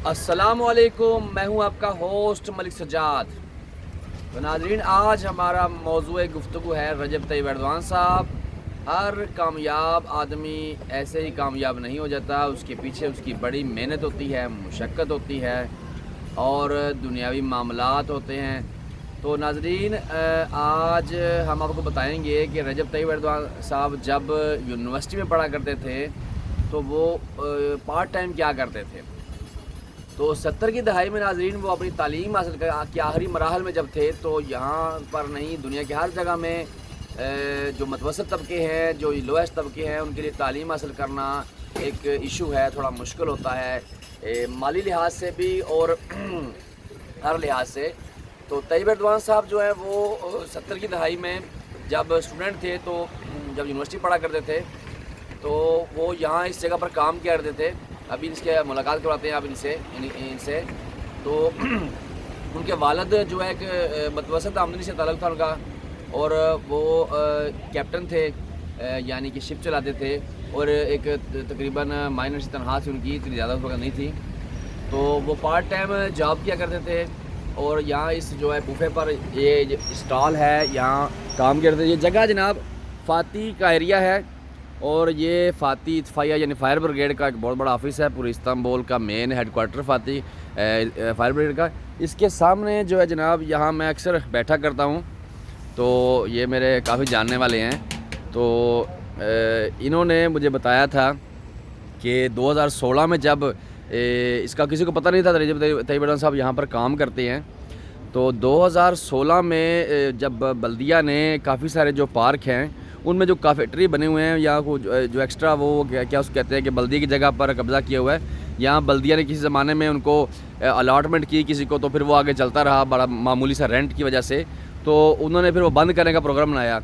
अस्सलामुअलैकुम, मैं हूं आपका होस्ट मलिक सज्जाद। तो नाज़रीन, आज हमारा मौज़ूए गुफ्तगू है रजब तैयब एर्दोग़ान साहब। हर कामयाब आदमी ऐसे ही कामयाब नहीं हो जाता, उसके पीछे उसकी बड़ी मेहनत होती है, मुशक्क़त होती है और दुनियावी मामलात होते हैं। तो नाज़रीन, आज हम आपको बताएंगे कि रजब तैयब एर्दोग़ान साहब जब यूनिवर्सिटी में पढ़ा करते थे तो वो पार्ट टाइम क्या करते थे। तो 70 की दहाई में नाज़रीन वो अपनी तालीम हासिल के आखिरी मराहल में जब थे, तो यहाँ पर नहीं, दुनिया के हर जगह में जो मतवसत तबके हैं, जो लोएस्ट तबके हैं, उनके लिए तालीम हासिल करना एक इशू है, थोड़ा मुश्किल होता है माली लिहाज से भी और हर लिहाज से। तो तैयब एर्दोग़ान साहब जो है वो 70 की दहाई में जब स्टूडेंट थे, तो जब यूनिवर्सिटी पढ़ा करते थे, तो वो यहाँ इस जगह पर काम किया करते थे। अभी इसके मुलाकात करवाते हैं आप इनसे। तो उनके वालिद जो है एक मतवसत आमदनी से ताल्लुक़ था उनका, और वो कैप्टन थे, यानी कि शिप चलाते थे, और एक तकरीबन माइनर सी तनख्वाह थी उनकी, इतनी ज़्यादा वक्त नहीं थी। तो वो पार्ट टाइम जॉब किया करते थे और यहाँ इस जो है बूफे पर ये स्टॉल है, यहाँ काम करते थे। ये जगह जनाब फ़ाती का एरिया है और ये फ़ाती इत्फ़ाइया यानी फ़ायर ब्रिगेड का एक बहुत बड़ा ऑफिस है, पूरे इस्तांबुल का मेन हेडक्वार्टर फ़ाती फ़ायर ब्रिगेड का। इसके सामने जो है जनाब, यहाँ मैं अक्सर बैठा करता हूँ, तो ये मेरे काफ़ी जानने वाले हैं। तो इन्होंने मुझे बताया था कि 2016 में जब इसका किसी को पता नहीं था, रजब तैयब एर्दोग़ान साहब यहाँ पर काम करते हैं। तो 2016 में जब बल्दिया ने काफ़ी सारे जो पार्क हैं उनमें जो काफ़ेट्री बने हुए हैं, या जो एक्स्ट्रा वो क्या उसको कहते हैं कि बल्दिया की जगह पर कब्ज़ा किया हुआ है। यहाँ बल्दिया ने किसी ज़माने में उनको अलॉटमेंट की किसी को, तो फिर वो आगे चलता रहा बड़ा मामूली सा रेंट की वजह से। तो उन्होंने फिर वो बंद करने का प्रोग्राम बनाया।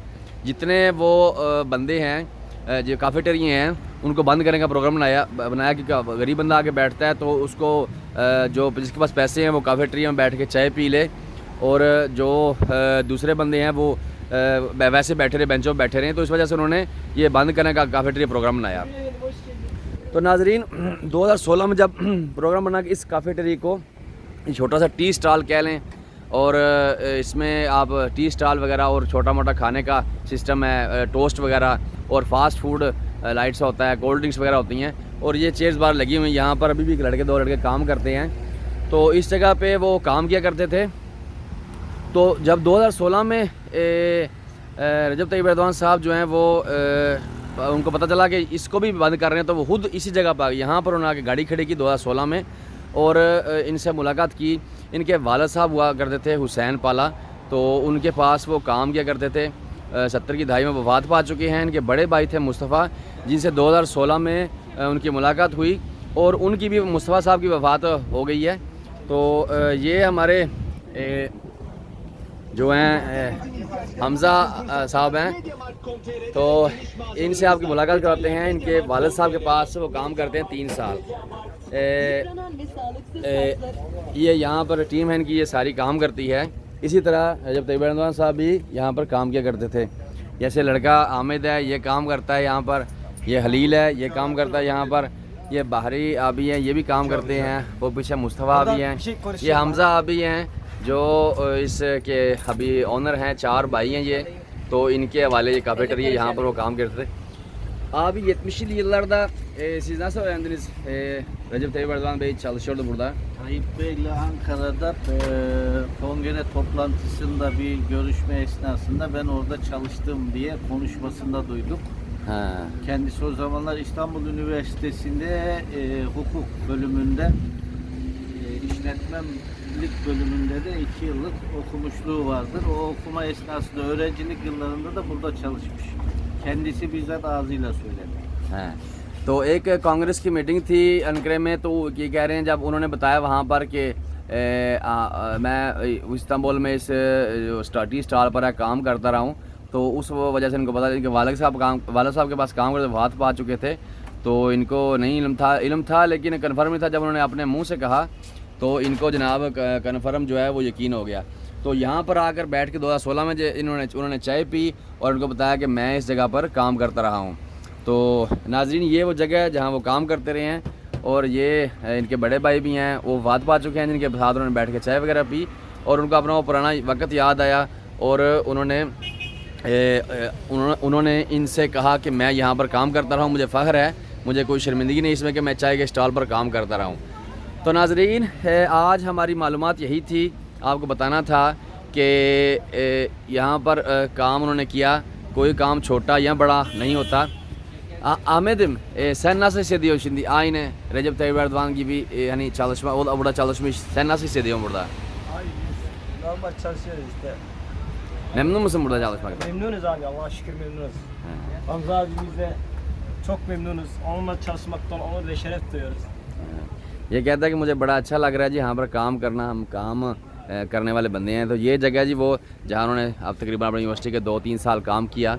जितने वो बंदे हैं जो काफ़ेटेरिए हैं, उनको बंद करने का प्रोग्राम बनाया कि गरीब बंदा आके बैठता है तो उसको जो जिसके पास पैसे हैं वो काफ़ेटेरिया में बैठ के चाय पी ले, और जो दूसरे बंदे हैं वो वैसे बैठे रहे, बेंचों पर बैठे रहे। तो इस वजह से उन्होंने ये बंद करने का काफ़ेटेरिया प्रोग्राम बनाया। तो नाज़रीन, 2016 में जब प्रोग्राम बना कि इस काफ़ेटेरिया को छोटा सा टी स्टॉल कह लें, और इसमें आप टी स्टॉल वगैरह और छोटा मोटा खाने का सिस्टम है, टोस्ट वगैरह और फास्ट फूड लाइट्स होता है, कोल्ड ड्रिंक्स वगैरह होती हैं, और ये चेयर्स बार लगी हुई हैं। यहाँ पर अभी भी दो लड़के काम करते हैं। तो इस जगह पे वो काम किया करते थे। तो जब 2016 में रजब तैयब एर्दोग़ान साहब जो हैं वो उनको पता चला कि इसको भी बंद कर रहे हैं, तो वो खुद इसी जगह पर यहाँ पर उन्होंने आके गाड़ी खड़ी की 2016 में, और इनसे मुलाकात की। इनके वालिद साहब हुआ करते थे हुसैन पाला, तो उनके पास वो काम किया करते थे। 70 की दहाई में वफ़ात पा चुके हैं। इनके बड़े भाई थे मुस्तफ़ा, जिनसे 2016 में उनकी मुलाकात हुई, और उनकी भी मुस्तफ़ा साहब की वफ़ात हो गई है। तो ये हमारे जो हैं हमज़ा साहब हैं, तो इनसे आपकी मुलाकात कराते हैं। इनके वालिद साहब के पास वो काम करते हैं 3 साल। ये यहाँ पर टीम है इनकी, ये सारी काम करती है। इसी तरह रजब तैयब एर्दोग़ान साहब भी यहाँ पर काम किया करते थे। जैसे लड़का आमिद है, ये काम करता है यहाँ पर, ये हलील है, ये काम करता है यहाँ पर, ये बाहरी आबी हैं, ये भी काम करते हैं। वो पीछे मुस्तफ़ा आबी हैं, ये हमज़ा आबी हैं जो इसके अभी ऑनर हैं। 4 भाई हैं ये, तो इनके हवाले ये काफ़ेटेरिया यहाँ पर वो काम करते थे। Abi 70'li yıllarda siz nasıl öğrendiniz Recep Tayyip Erdoğan Bey çalışıyordu burada? Tayyip Bey'le Ankara'da kongre toplantısında bir görüşme esnasında ben orada çalıştım diye konuşmasında duyduk. Ha. Kendisi o zamanlar İstanbul Üniversitesi'nde hukuk bölümünde işletmelik bölümünde de 2 yıllık okumuşluğu vardır. O okuma esnasında öğrencilik yıllarında da burada çalışmış. kendisi bizzat ağzıyla söyledi. है। तो एक कांग्रेस की meeting थी अनकरे में, तो ये कह रहे हैं जब उन्होंने बताया वहाँ पर कि मैं इस्तांबुल में इस टी स्टॉल पर काम करता रहा हूँ, तो उस वजह से इनको पता कि वालिद साहब के पास काम करते वफ़ात पा चुके थे। तो इनको नहीं इल्म था लेकिन कन्फर्म नहीं था। जब उन्होंने अपने मुँह से कहा तो इनको जनाब कन्फर्म जो है वो यकीन हो गया। तो यहाँ पर आकर बैठ के 2016 में उन्होंने चाय पी और उनको बताया कि मैं इस जगह पर काम करता रहा हूँ। तो नाज़रीन, ये वो जगह है जहाँ वो काम करते रहे हैं और ये इनके बड़े भाई भी हैं, वो वाद पा चुके हैं, जिनके साथ उन्होंने बैठ के चाय वगैरह पी और उनको अपना वो पुराना वक्त याद आया और उन्होंने इनसे कहा कि मैं यहाँ पर काम करता रहा हूँ, मुझे फ़ख्र है, मुझे कोई शर्मिंदगी नहीं इसमें कि मैं चाय के स्टॉल पर काम करता रहा हूँ। तो नाज़रीन, आज हमारी मालूमात यही थी, आपको बताना था कि यहाँ पर काम उन्होंने किया, कोई काम छोटा या बड़ा नहीं होता। Ahmet'im, sen nasıl hissediyorsun şimdi? Aynı Recep Tayyip Erdoğan gibi hani çalışma, o da burada çalışmış. Sen nasıl hissediyorsun burada? Ay, normal çalışıyoruz işte. Memnun musun burada çalışmaktan? Memnunuz abi, Allah'a şükür memnunuz. Hamza abimizle çok memnunuz. Onunla çalışmaktan onur ve şeref duyuyoruz. ये कहता है कि मुझे बड़ा अच्छा लग रहा है जी यहाँ पर काम करना, हम काम करने वाले बंदे हैं। तो ये जगह जी वो जहाँ उन्होंने अब तकरीबन अपनी यूनिवर्सिटी के 2-3 साल काम किया।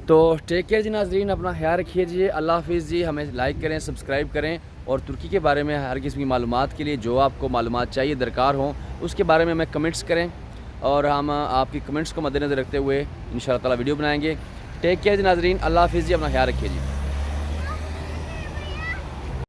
तो टेक केयर जी नाज़रीन, अपना ख्याल रखिए जी। अल्लाह हाफिज़ जी। हमें लाइक करें, सब्सक्राइब करें और तुर्की के बारे में हर किस्म की मालूमात के लिए जो आपको मालूमात चाहिए, दरकार हो, उसके बारे में हमें कमेंट्स करें और हम आपकी कमेंट्स को मद्देनज़र रखते हुए इंशाअल्लाह ताला वीडियो बनाएंगे। टेक केयर जी नाज़रीन, अल्लाह हाफिज़ जी, अपना ख्याल रखिए जी।